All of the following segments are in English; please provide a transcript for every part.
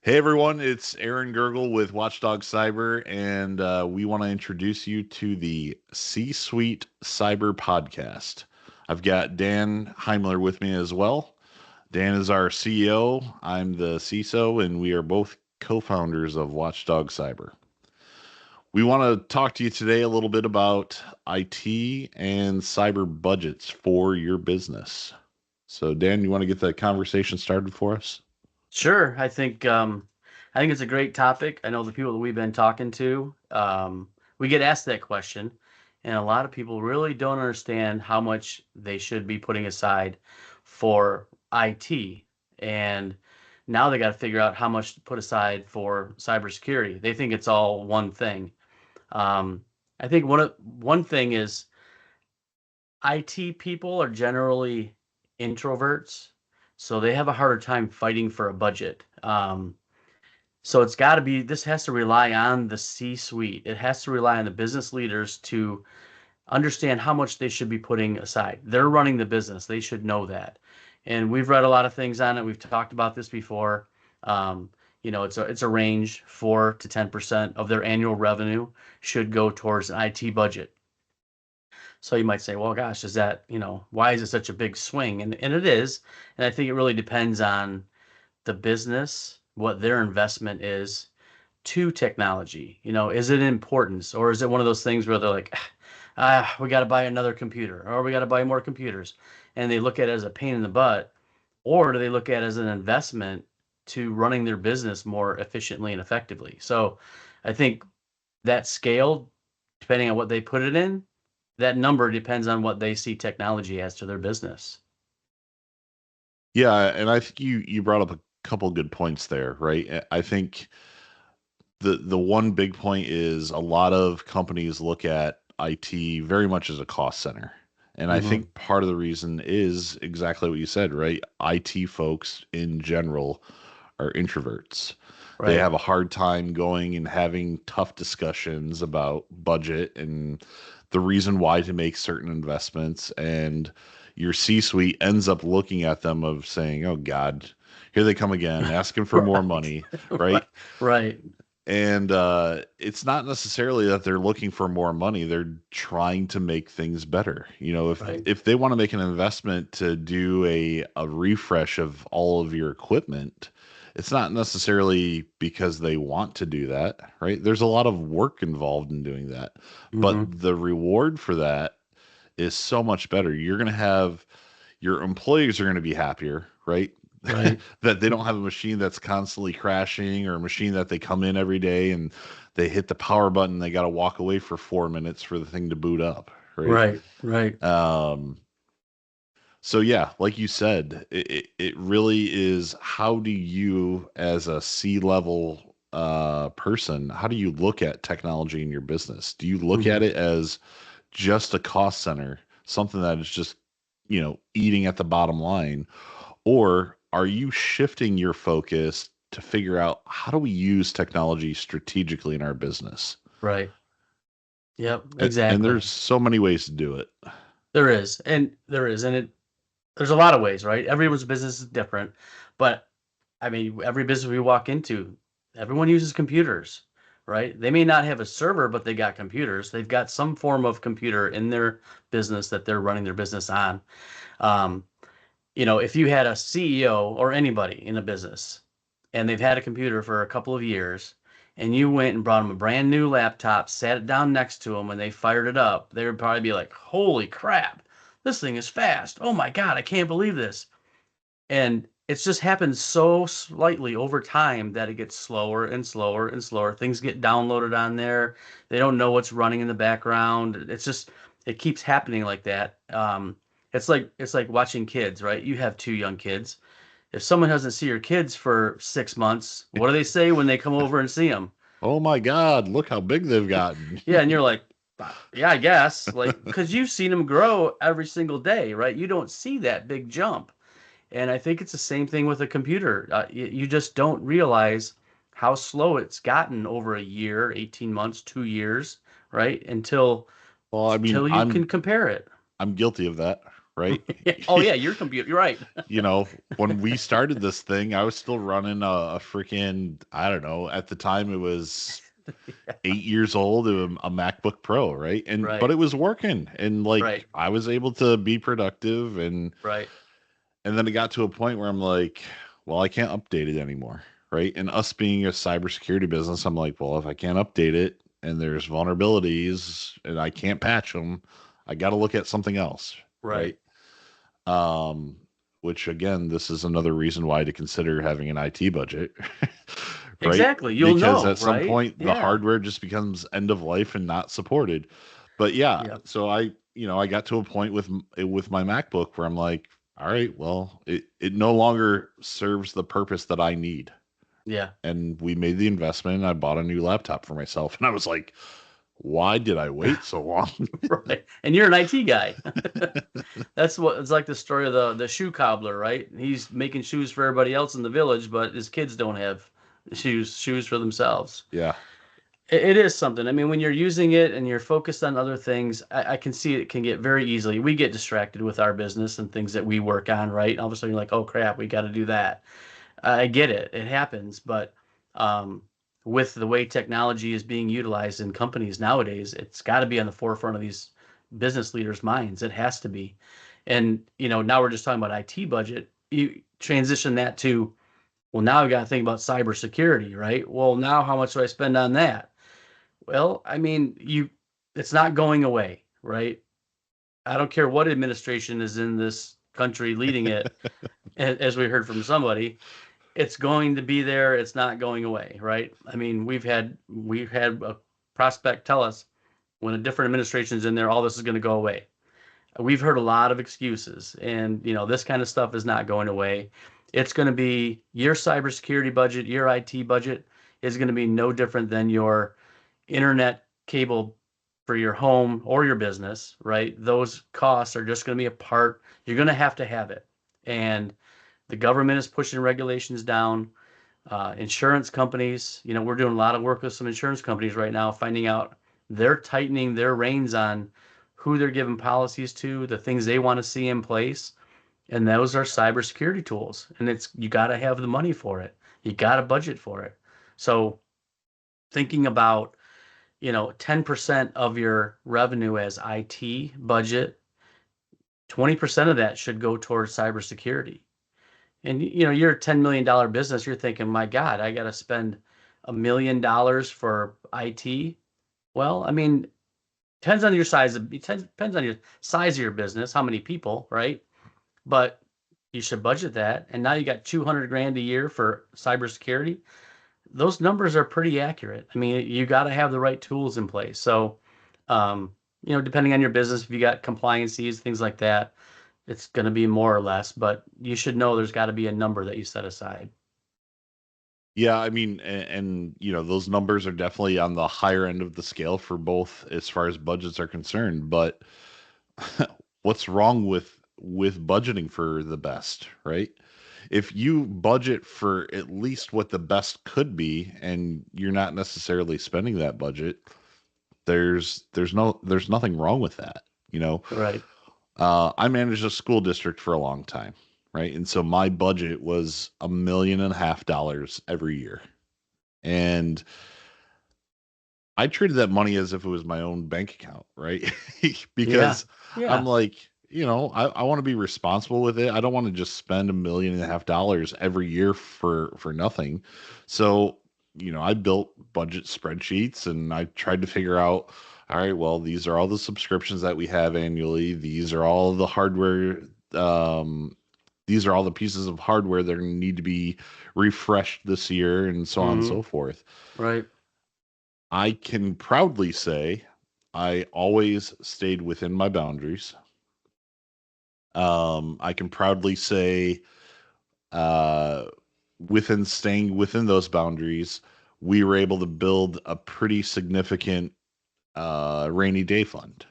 Hey everyone, it's Aaron Gergel with Watchdog Cyber, and we want to introduce you to the C-Suite Cyber Podcast. I've got Dan Heimler with me as well. Dan is our CEO, I'm the CISO, and we are both co-founders of Watchdog Cyber. We want to talk to you today a little bit about IT and cyber budgets for your business. So, Dan, you want to get the conversation started for us? Sure. I think it's a great topic. I know the people that we've been talking to, we get asked that question, and a lot of people really don't understand how much they should be putting aside for IT. And now they got to figure out how much to put aside for cybersecurity. They think it's all one thing. Um, I think one thing is IT people are generally introverts, so they have a harder time fighting for a budget. So it's got to be, this has to rely on the C-suite. It has to rely on the business leaders to understand how much they should be putting aside. They're running the business. They should know that. And we've read a lot of things on it. We've talked about this before. It's a range 4 to 10% of their annual revenue should go towards an IT budget. So you might say, well, gosh, why is it such a big swing? And it is. And I think it really depends on the business, what their investment is to technology. Is it importance, or is it one of those things where they're like, we got to buy another computer, or we got to buy more computers, and they look at it as a pain in the butt, or do they look at it as an investment to running their business more efficiently and effectively? So I think that scale, depending on what they put it in, that number depends on what they see technology as to their business. Yeah, and I think you brought up a couple good points there, right? I think the one big point is a lot of companies look at IT very much as a cost center. And I Hmm. think part of the reason is exactly what you said, right? IT folks in general are introverts. They Right. have a hard time going and having tough discussions about budget and the reason why to make certain investments. And your C-suite ends up looking at them of saying, "Oh God, here they come again, asking for more Right. money," Right. right? Right. And it's not necessarily that they're looking for more money. They're trying to make things better. You know, Right. if they want to make an investment to do a refresh of all of your equipment, it's not necessarily because they want to do that, right? There's a lot of work involved in doing that, Hmm. but the reward for that is so much better. You're going to have your employees are going to be happier, right? Right. That they don't have a machine that's constantly crashing or a machine that they come in every day and they hit the power button, they got to walk away for 4 minutes for the thing to boot up, right? Right. Right. Um, so yeah, like you said, it really is how do you as a C-level person, how do you look at technology in your business? Do you look Hmm. at it as just a cost center, something that is just, eating at the bottom line? Or are you shifting your focus to figure out how do we use technology strategically in our business? Right. Yep. And there's Exactly. so many ways to do it. There's a lot of ways, right? Everyone's business is different, but I mean, every business we walk into, everyone uses computers, right? They may not have a server, but they got computers. They've got some form of computer in their business that they're running their business on. Um, if you had a CEO or anybody in a business and they've had a computer for a couple of years and you went and brought them a brand new laptop, sat it down next to them and they fired it up, they would probably be like, "Holy crap, this thing is fast. Oh my God, I can't believe this." And it's just happened so slightly over time that it gets slower and slower and slower. Things get downloaded on there. They don't know what's running in the background. It keeps happening like that. It's like watching kids, right? You have two young kids. If someone doesn't see your kids for 6 months, what do they say when they come over and see them? Oh my God, look how big they've gotten. Yeah, and you're like, yeah, I guess, like, because you've seen them grow every single day, right? You don't see that big jump. And I think it's the same thing with a computer. You just don't realize how slow it's gotten over a year, 18 months, 2 years, right? Until Well, I mean, until you can compare it. I'm guilty of that, right? Oh yeah, your computer. You're right. You know, when we started this thing, I was still running a freaking, I don't know, at the time it was Yeah, 8 years old, a MacBook Pro, right? But right, it was working, and like right, I was able to be productive, right. and then it got to a point where I'm like, well, I can't update it anymore, right? And us being a cybersecurity business, I'm like, well, if I can't update it and there's vulnerabilities and I can't patch them, I got to look at something else, right? Right. Um, which again, this is another reason why to consider having an IT budget, right? Exactly. You'll Because know, at some right? point the Yeah. hardware just becomes end of life and not supported. But yeah, Yep. so I got to a point with my MacBook where I'm like, all right, well, it no longer serves the purpose that I need. Yeah. And we made the investment and I bought a new laptop for myself. And I was like, why did I wait so long? Right. And you're an IT guy. That's what it's like the story of the shoe cobbler, right? He's making shoes for everybody else in the village, but his kids don't have shoes for themselves. Yeah. It is something. I mean, when you're using it and you're focused on other things, I can see it can get very easily. We get distracted with our business and things that we work on, right? And all of a sudden you're like, oh crap, we got to do that. I get it. It happens, but um, with the way technology is being utilized in companies nowadays, it's got to be on the forefront of these business leaders' minds. It has to be. And now we're just talking about IT budget. You transition that to, well, now we got to think about cybersecurity, right? Well, now how much do I spend on that? Well, I mean, it's not going away, right? I don't care what administration is in this country leading it, as we heard from somebody, it's going to be there. It's not going away, right? I mean, we've had a prospect tell us when a different administration is in there, all this is going to go away. We've heard a lot of excuses, and this kind of stuff is not going away. It's going to be your cybersecurity budget, your IT budget is going to be no different than your internet cable for your home or your business, right? Those costs are just going to be a part. You're going to have it, and the government is pushing regulations down. Insurance companies, we're doing a lot of work with some insurance companies right now, finding out they're tightening their reins on who they're giving policies to, the things they want to see in place, and those are cybersecurity tools. And you got to have the money for it. You got to budget for it. So thinking about 10% of your revenue as IT budget, 20% of that should go towards cybersecurity. And you're a $10 million business. You're thinking, my God, I got to spend $1 million for IT. Well, I mean, depends on your size of your business, how many people, right? But you should budget that. And now you got 200 grand a year for cybersecurity. Those numbers are pretty accurate. I mean, you got to have the right tools in place. So, depending on your business, if you got compliances, things like that, it's going to be more or less, but you should know there's got to be a number that you set aside. Yeah, I mean, those numbers are definitely on the higher end of the scale for both as far as budgets are concerned. But what's wrong with budgeting for the best, right? If you budget for at least what the best could be, and you're not necessarily spending that budget, there's nothing wrong with that. You know, Right. I managed a school district for a long time, right? And so my budget was $1.5 million every year. And I treated that money as if it was my own bank account, right? Yeah. Because I'm Yeah. like, I want to be responsible with it. I don't want to just spend $1.5 million every year for nothing. So, I built budget spreadsheets and I tried to figure out, all right, well, these are all the subscriptions that we have annually. These are all the hardware. These are all the pieces of hardware that need to be refreshed this year, and so on and Hmm. so forth. Right. I can proudly say I always stayed within my boundaries. I can proudly say, uh, within staying within those boundaries, we were able to build a pretty significant rainy day fund,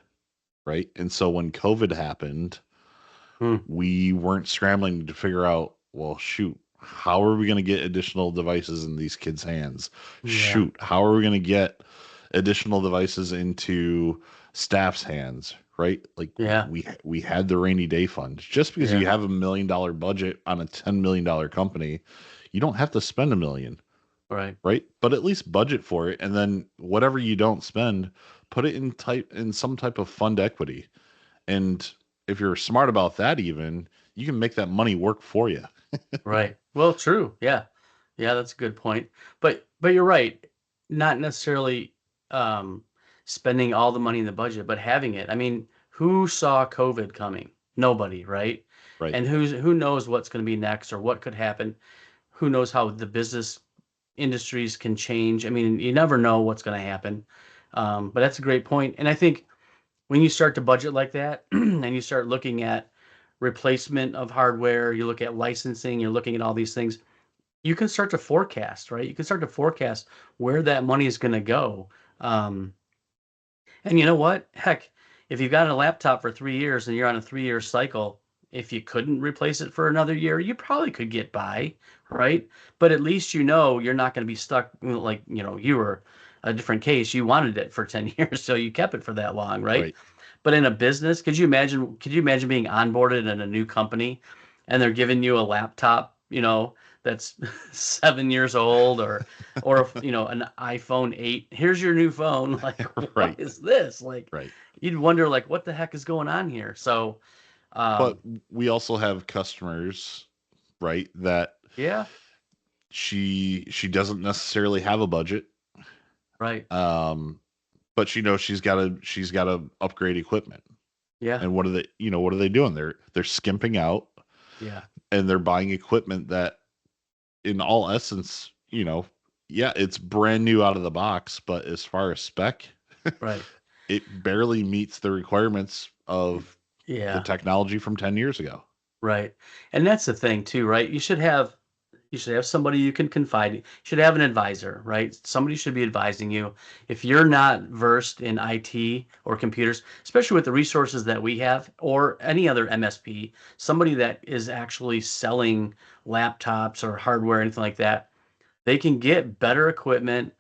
right? And so when COVID happened, Hmm. we weren't scrambling to figure out, well, shoot, how are we going to get additional devices in these kids' hands? Yeah. Shoot, how are we going to get additional devices into staff's hands, right? Like Yeah. we had the rainy day fund. Just because you Yeah. have $1 million budget on a $10 million company, you don't have to spend 1 million, Right. right? But at least budget for it, and then whatever you don't spend, put it in some type of fund equity. And if you're smart about that, even you can make that money work for you. Right. Well, true. Yeah. Yeah, that's a good point. But you're right. Not necessarily um spending all the money in the budget, but having it. I mean, who saw COVID coming? Nobody, right? Right. And who knows what's going to be next or what could happen? Who knows how the business industries can change? I mean, you never know what's going to happen. But that's a great point. And I think when you start to budget like that and you start looking at replacement of hardware, you look at licensing, you're looking at all these things, you can start to forecast, right? You can start to forecast where that money is going to go. Um, and you know what? Heck, if you've got a laptop for 3 years and you're on a 3 year cycle, if you couldn't replace it for another year, you probably could get by, right? But at least you know you're not going to be stuck like, you were a different case. You wanted it for 10 years, so you kept it for that long, right? Right. But in a business, could you imagine being onboarded in a new company and they're giving you a laptop, that's 7 years old or an iPhone 8. Here's your new phone. Like, what Right. is this? Like, Right. you'd wonder like what the heck is going on here. So, But um, we also have customers, right, that yeah, she doesn't necessarily have a budget. right. Um, but she knows she's got to upgrade equipment. Yeah, And what are they doing? They're skimping out, yeah, and they're buying equipment that in all essence, yeah, it's brand new out of the box, but as far as spec, right. it barely meets the requirements of the Yeah, technology from 10 years ago. right. And that's the thing too, right? You should have somebody you can confide in. You should have an advisor, right? Somebody should be advising you. If you're not versed in IT or computers, especially with the resources that we have or any other MSP, somebody that is actually selling laptops or hardware, anything like that, they can get better equipment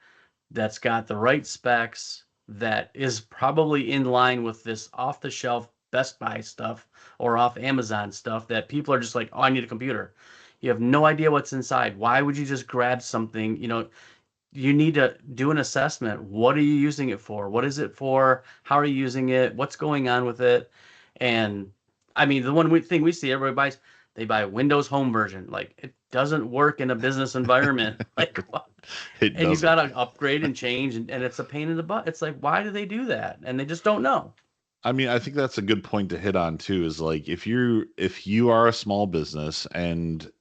that's got the right specs, that is probably in line with this off the shelf Best Buy stuff or off Amazon stuff that people are just like, oh, I need a computer. You have no idea what's inside. Why would you just grab something? You need to do an assessment. What are you using it for? What is it for? How are you using it? What's going on with it? And I mean, the thing we see everybody buys, they buy a Windows Home version. Like, it doesn't work in a business environment. Like, what? It And you've got doesn't. to upgrade and change, and it's a pain in the butt. It's like, why do they do that? And they just don't know. I mean, I think that's a good point to hit on too, is like if you are a small business and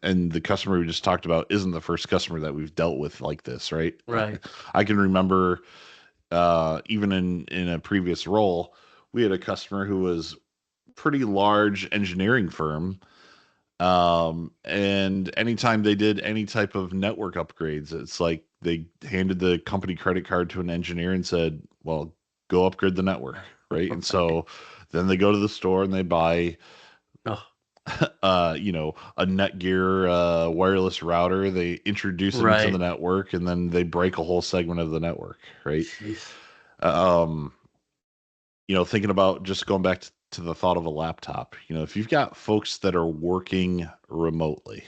and the customer we just talked about isn't the first customer that we've dealt with like this, right? Right. I can remember even in a previous role, we had a customer who was pretty large engineering firm. And anytime they did any type of network upgrades, it's like they handed the company credit card to an engineer and said, well, go upgrade the network, right? And Right. so then they go to the store and they buy Oh, a Netgear wireless router. They introduce it into the right. network and then they break a whole segment of the network, right? Jeez. Um, thinking about just going back to the thought of a laptop, if you've got folks that are working remotely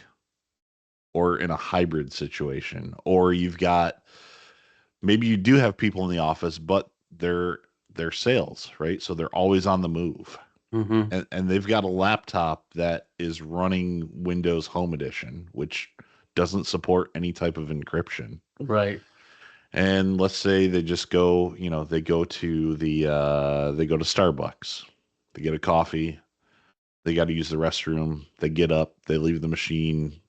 or in a hybrid situation, or you've got maybe you do have people in the office, but they're sales, right? So they're always on the move. Mm-hmm. And they've got a laptop that is running Windows Home Edition, which doesn't support any type of encryption. Right. And let's say they just go, they go to Starbucks. They get a coffee. They got to use the restroom. They get up, they leave the machine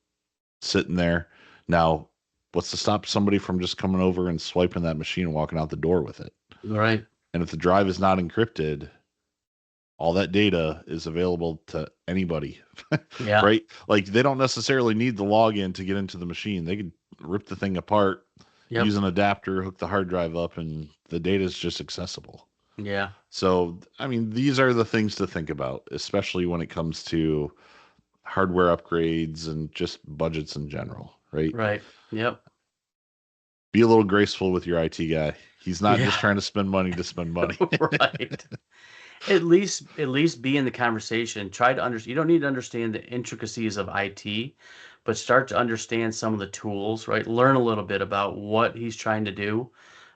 sitting there. Now, what's to stop somebody from just coming over and swiping that machine and walking out the door with it? Right. And if the drive is not encrypted, all that data is available to anybody, Yeah. right? Like they don't necessarily need the login to get into the machine. They could rip the thing apart, Yep. use an adapter, hook the hard drive up, and the data is just accessible. Yeah. So, I mean, these are the things to think about, especially when it comes to hardware upgrades and just budgets in general, right? Right. Yep. Be a little graceful with your IT guy. He's not just Yeah, trying to spend money to spend money. right. At least be in the conversation. Try to understand. You don't need to understand the intricacies of IT, but start to understand some of the tools, right? Learn a little bit about what he's trying to do.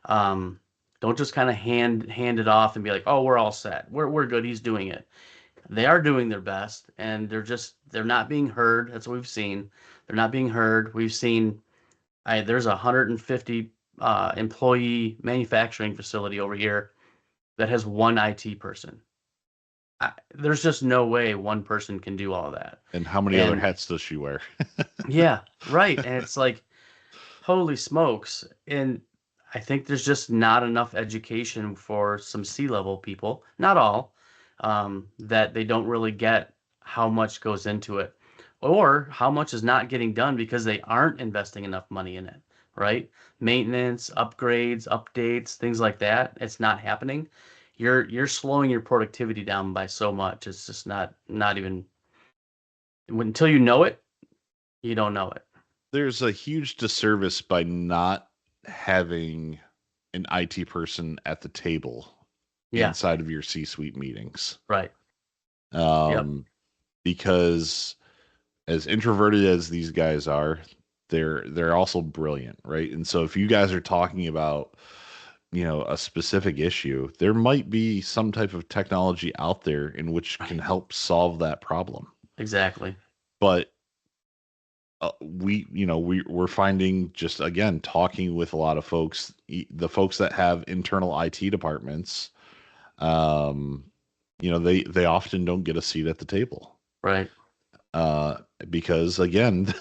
Um, don't just kind of hand it off and be like, "Oh, we're all set. We're good. He's doing it." They are doing their best, and they're not being heard. That's what we've seen. They're not being heard. We've seen there's a 150 employee manufacturing facility over here that has one IT person. There's just no way one person can do all that. And how many other And hats does she wear? yeah, right. And it's like, holy smokes. And I think there's just not enough education for some C-level people, not all, that they don't really get how much goes into it or how much is not getting done because they aren't investing enough money in it, right? Maintenance, upgrades, updates, things like that. It's not happening. You're slowing your productivity down by so much. It's just not even until you know it, you don't know it. There's a huge disservice by not having an IT person at the table Yeah, inside of your C-suite meetings. right. Yep. Um, because as introverted as these guys are, they're also brilliant, right? And so if you guys are talking about, a specific issue, there might be some type of technology out there in which can Right. help solve that problem. Exactly. But we're finding, just again talking with a lot of folks, the folks that have internal IT departments, um, they often don't get a seat at the table. Right. uh, because again,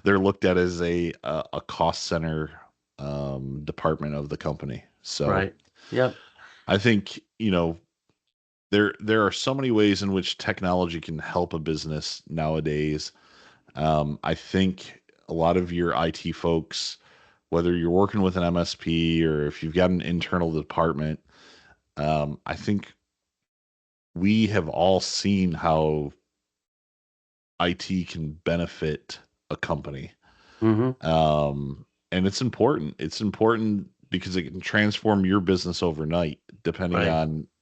they're looked at as a cost center department of the company. So Right. Yep. I think there are so many ways in which technology can help a business nowadays. I think a lot of your IT folks, whether you're working with an MSP or if you've got an internal department, I think we have all seen how IT can benefit a company. Hmm. And it's important. It's important because it can transform your business overnight, depending Right.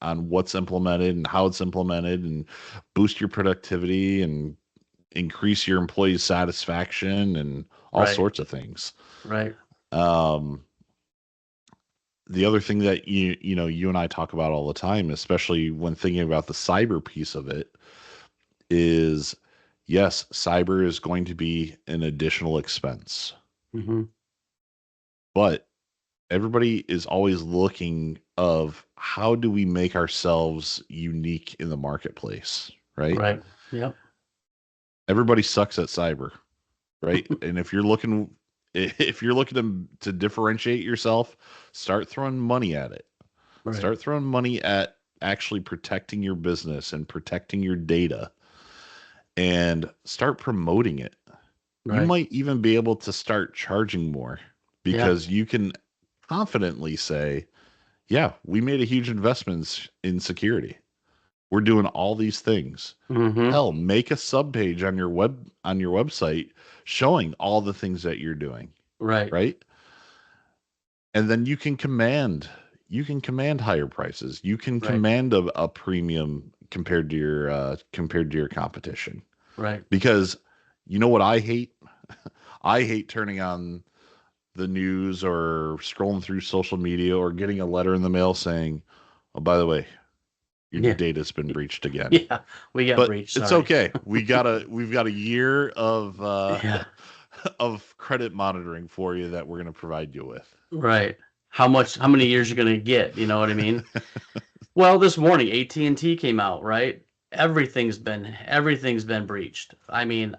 on what's implemented and how it's implemented, and boost your productivity and increase your employees' satisfaction and all Right. sorts of things. Right. Um, the other thing that you and I talk about all the time, especially when thinking about the cyber piece of it, is yes, cyber is going to be an additional expense, Hmm. but everybody is always looking of how do we make ourselves unique in the marketplace, right? Right. Yep. Everybody sucks at cyber, right? And if you're looking to differentiate yourself, start throwing money at it. Right. Start throwing money at actually protecting your business and protecting your data, and start promoting it. You Right. might even be able to start charging more Yeah. because you can confidently say, yeah, we made a huge investments in security. We're doing all these things. Hmm. Hell, make a subpage on your website showing all the things that you're doing, Right. right? And then you can command higher prices. You can Right. command a premium compared to your competition. Right. Because you know what I hate? I hate turning on the news or scrolling through social media or getting a letter in the mail saying, "Oh, by the way, your Yeah. data's been breached again." Yeah. We got But breached. it's Sorry. okay. We've got a year of Yeah. of credit monitoring for you that we're going to provide you with. Right. How many years you're gonna get? You know what I mean? Well, this morning AT&T came out, right? Everything's been breached. I mean,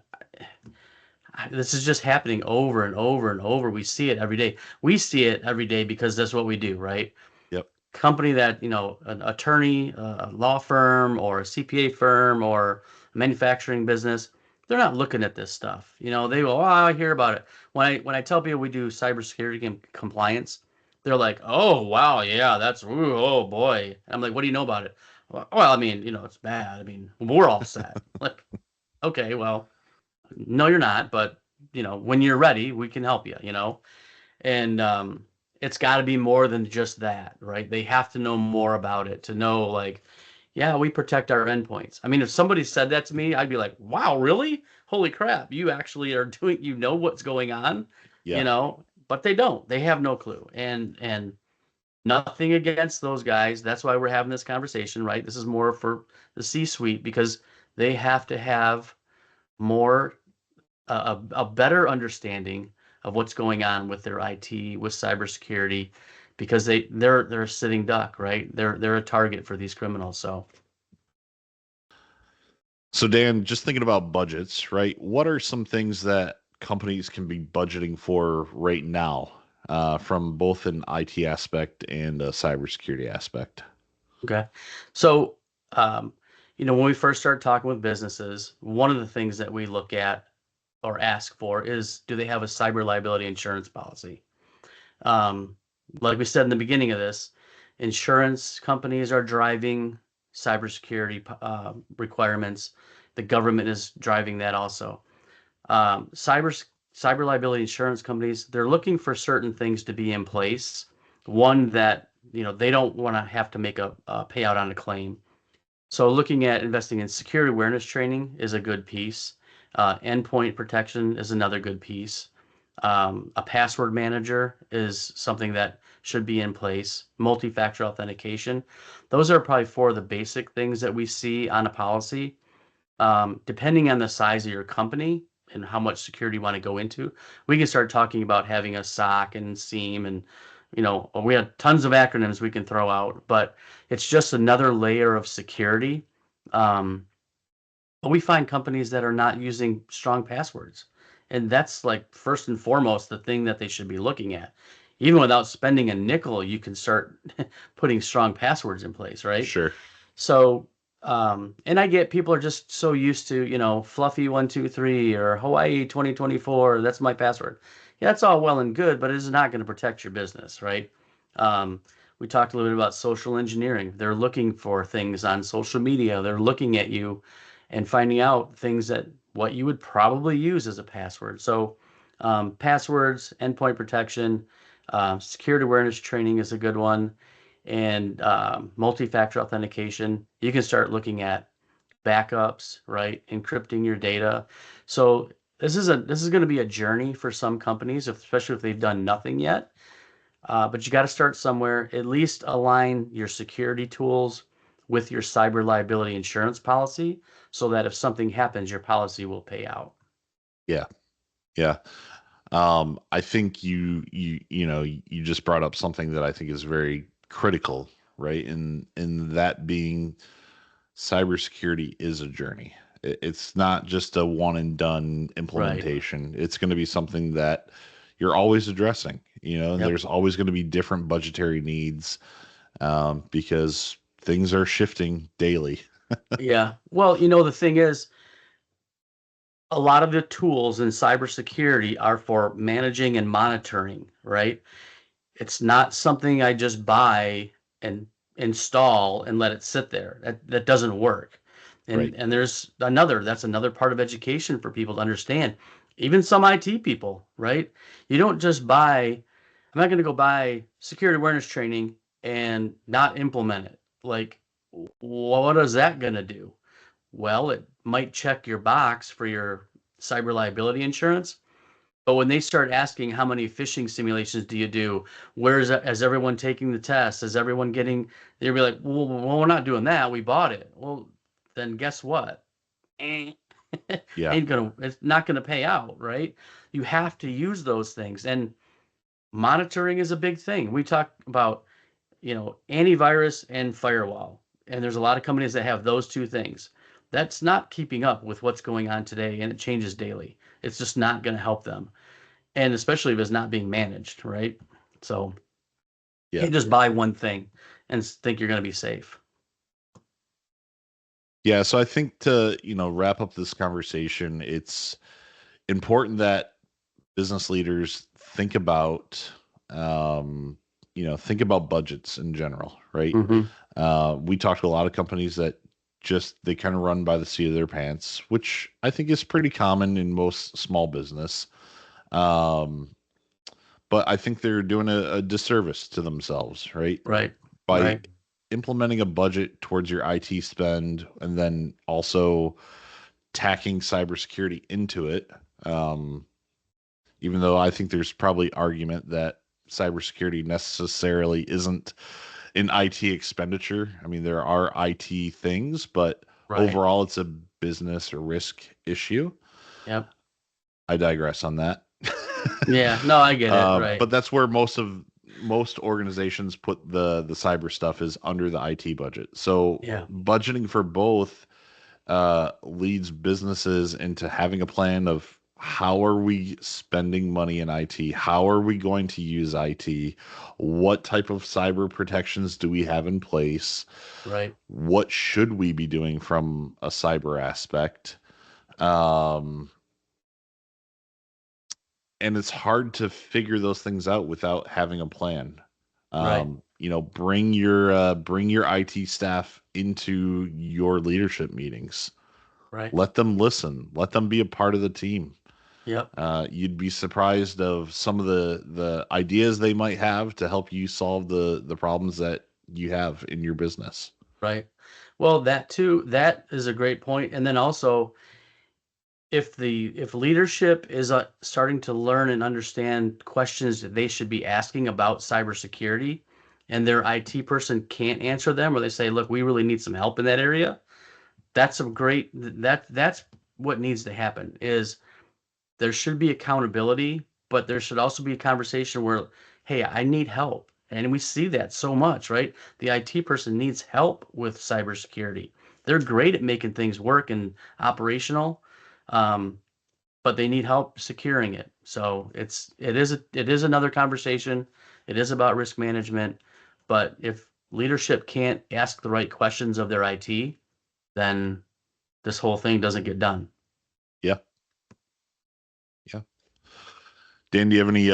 this is just happening over and over and over. We see it every day. We see it every day because that's what we do, right? Yep. Company that, an attorney, a law firm or a CPA firm or a manufacturing business, they're not looking at this stuff. They go, "Oh, I hear about it." When I tell people we do cybersecurity and compliance, they're like, "Oh, wow, yeah, that's ooh, oh boy." And I'm like, "What do you know about it?" Well, I mean, it's bad. I mean, we're all set. Like, okay, well, no, you're not, but when you're ready, we can help you. And it's got to be more than just that, right? They have to know more about it to know, like, yeah, we protect our endpoints. I mean, if somebody said that to me, I'd be like, wow, really? Holy crap, you actually are doing, you know what's going on, Yeah. but they don't. They have no clue. And nothing against those guys. That's why we're having this conversation, right? This is more for the C-suite because they have to have more a better understanding of what's going on with their IT, with cybersecurity, because they're a sitting duck, right? They're a target for these criminals. So So Dan, just thinking about budgets, right? What are some things that companies can be budgeting for right now, from both an IT aspect and a cybersecurity aspect? okay, so um, when we first start talking with businesses, one of the things that we look at or ask for is, do they have a cyber liability insurance policy? Um, like we said in the beginning of this, insurance companies are driving cybersecurity requirements. The government is driving that also. Um, cyber cyber liability insurance companies, they're looking for certain things to be in place. One that they don't want to have to make a payout on a claim. So looking at investing in security awareness training is a good piece. Endpoint protection is another good piece. A password manager is something that should be in place. Multi-factor authentication. Those are probably four of the basic things that we see on a policy. Depending on the size of your company and how much security you want to go into, we can start talking about having a SOC and SIEM and we have tons of acronyms we can throw out, but it's just another layer of security. Um, but we find companies that are not using strong passwords. And that's like first and foremost the thing that they should be looking at. Even without spending a nickel, you can start putting strong passwords in place, right? Sure. So, and I get people are just so used to, Fluffy 123 or Hawaii 2024. That's my password. Yeah, that's all well and good, but it is not going to protect your business, right? Um, we talked a little bit about social engineering. They're looking for things on social media. They're looking at you and finding out things that what you would probably use as a password. So, passwords, endpoint protection, security awareness training is a good one, and multi-factor authentication. You can start looking at backups, right? Encrypting your data. So this is going to be a journey for some companies, especially if they've done nothing yet. But you got to start somewhere. At least align your security tools with your cyber liability insurance policy, so that if something happens, your policy will pay out. Yeah. Yeah. I think you just brought up something that I think is very critical, right? In that being cybersecurity is a journey. It's not just a one and done Right. implementation. It's going to be something that you're always addressing, and Yep. there's always going to be different budgetary needs, because things are shifting daily. Yeah. Well, the thing is, a lot of the tools in cybersecurity are for managing and monitoring, right? It's not something I just buy and install and let it sit there. That doesn't work. Right. And that's another part of education for people to understand. Even some IT people, right? You don't just buy, I'm not going to go buy security awareness training and not implement it. Like, what is that going to do? Well, it might check your box for your cyber liability insurance, but when they start asking how many phishing simulations do you do, is everyone taking the test? Is everyone getting? They'll be like, well, we're not doing that. We bought it. Well, then guess what? Eh. Yeah. It's not gonna pay out, right? You have to use those things, and monitoring is a big thing. We talk about antivirus and firewall. And there's a lot of companies that have those two things. That's not keeping up with what's going on today, and it changes daily. It's just not going to help them. And especially if it's not being managed, right? So you Yeah. can't just buy one thing and think you're going to be safe. Yeah. So I think to, wrap up this conversation, it's important that business leaders think about budgets in general, right? Hmm. We talked to a lot of companies that just they kind of run by the seat of their pants, which I think is pretty common in most small business. Um, but I think they're doing a disservice to themselves, right? Right. By Right. implementing a budget towards your IT spend and then also tacking cybersecurity into it. Um, Even though I think there's probably argument that cybersecurity necessarily isn't an IT expenditure. I mean, there are IT things, but Right. overall, it's a business or risk issue. Yep. I digress on that. Yeah. No, I get it. Right. But that's where most organizations put the cyber stuff is under the IT budget. So Yeah. budgeting for both leads businesses into having a plan of how are we spending money in IT? How are we going to use IT? What type of cyber protections do we have in place? Right. What should we be doing from a cyber aspect? Um, and it's hard to figure those things out without having a plan. Right. Bring your IT staff into your leadership meetings. Right. Let them listen. Let them be a part of the team. Yep. You'd be surprised of some of the ideas they might have to help you solve the problems that you have in your business. Right. Well, that too, that is a great point. And then also, if leadership is starting to learn and understand questions that they should be asking about cybersecurity, and their IT person can't answer them, or they say, "Look, we really need some help in that area," that's a great that's what needs to happen. Is there should be accountability, but there should also be a conversation where, hey, I need help. And we see that so much, right? The IT person needs help with cybersecurity. They're great at making things work and operational, um, but they need help securing it. So it is another conversation. It is about risk management, but if leadership can't ask the right questions of their IT, then this whole thing doesn't get done. Yeah, yeah. Dan, do you have any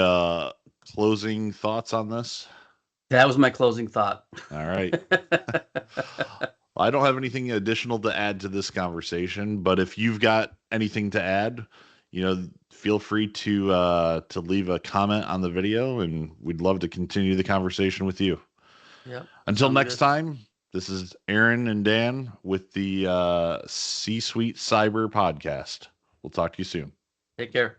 closing thoughts on this? That was my closing thought. All right. I don't have anything additional to add to this conversation, but if you've got anything to add, feel free to leave a comment on the video, and we'd love to continue the conversation with you. Yep, Until sounds next good. time, this is Aaron and Dan with the C Suite Cyber Podcast. We'll talk to you soon. Take care.